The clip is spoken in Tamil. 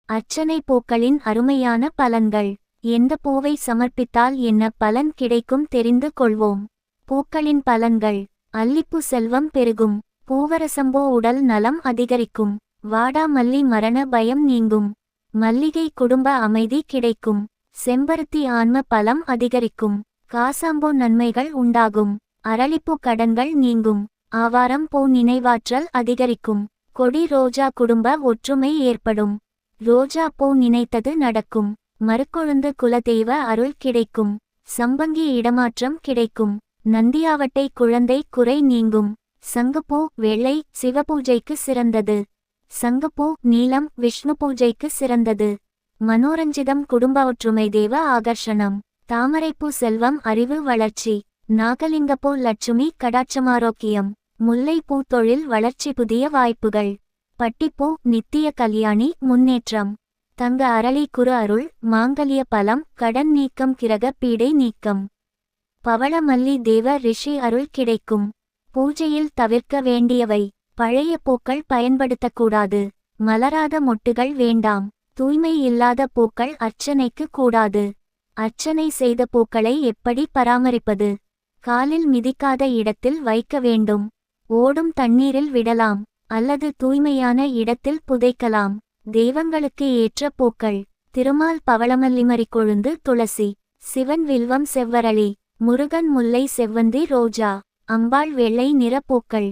அர்ச்சனை பூக்களின் அருமையான பலன்கள். எந்த பூவை சமர்ப்பித்தால் என்ன பலன் கிடைக்கும் தெரிந்து கொள்வோம். பூக்களின் பலன்கள். அல்லிப்பூ செல்வம் பெருகும். பூவரசம்பூ உடல் நலம் அதிகரிக்கும். வாடாமல்லி மரண பயம் நீங்கும். மல்லிகை குடும்ப அமைதி கிடைக்கும். செம்பருத்தி ஆன்ம பலம் அதிகரிக்கும். காசாம்பூ நன்மைகள் உண்டாகும். அரளிப்பூ கடன்கள் நீங்கும். ஆவாரம் பூ நினைவாற்றல் அதிகரிக்கும். கொடி ரோஜா குடும்ப ஒற்றுமை ஏற்படும். ரோஜா பூ நினைத்தது நடக்கும். மறுக்கொழுந்து குலதெய்வ அருள் கிடைக்கும். சம்பங்கி இடமாற்றம் கிடைக்கும். நந்தியாவட்டை குழந்தை குறை நீங்கும். சங்குப்பூ வெள்ளை சிவபூஜைக்கு சிறந்தது. சங்குப்பூ நீலம் விஷ்ணு பூஜைக்கு சிறந்தது. மனோரஞ்சிதம் குடும்ப ஒற்றுமை தேவ ஆகர்ஷணம். தாமரைப்பூ செல்வம் அறிவு வளர்ச்சி. நாகலிங்கப்பூ லட்சுமி கடாட்சமாரோக்கியம். முல்லைப்பூ தொழில் வளர்ச்சி புதிய வாய்ப்புகள். பட்டிப்பூ நித்திய கல்யாணி முன்னேற்றம். தங்க அரளி குரு அருள் மாங்கல்ய பலம் கடன் நீக்கம் கிரக பீடை நீக்கம். பவளமல்லி தேவ ரிஷி அருள் கிடைக்கும். பூஜையில் தவிர்க்க வேண்டியவை. பழைய பூக்கள் பயன்படுத்தக்கூடாது. மலராத மொட்டுகள் வேண்டாம். தூய்மை இல்லாத பூக்கள் அர்ச்சனைக்கு கூடாது. அர்ச்சனை செய்த பூக்களை எப்படி பராமரிப்பது? காலில் மிதிக்காத இடத்தில் வைக்க வேண்டும். ஓடும் தண்ணீரில் விடலாம் அல்லது தூய்மையான இடத்தில் புதைக்கலாம். தெய்வங்களுக்கு ஏற்ற பூக்கள். திருமால் பவளமல்லிமரி கொழுந்து துளசி. சிவன் வில்வம் செவ்வரளி. முருகன் முல்லை செவ்வந்தி ரோஜா. அம்பாள் வெள்ளை நிற பூக்கள்.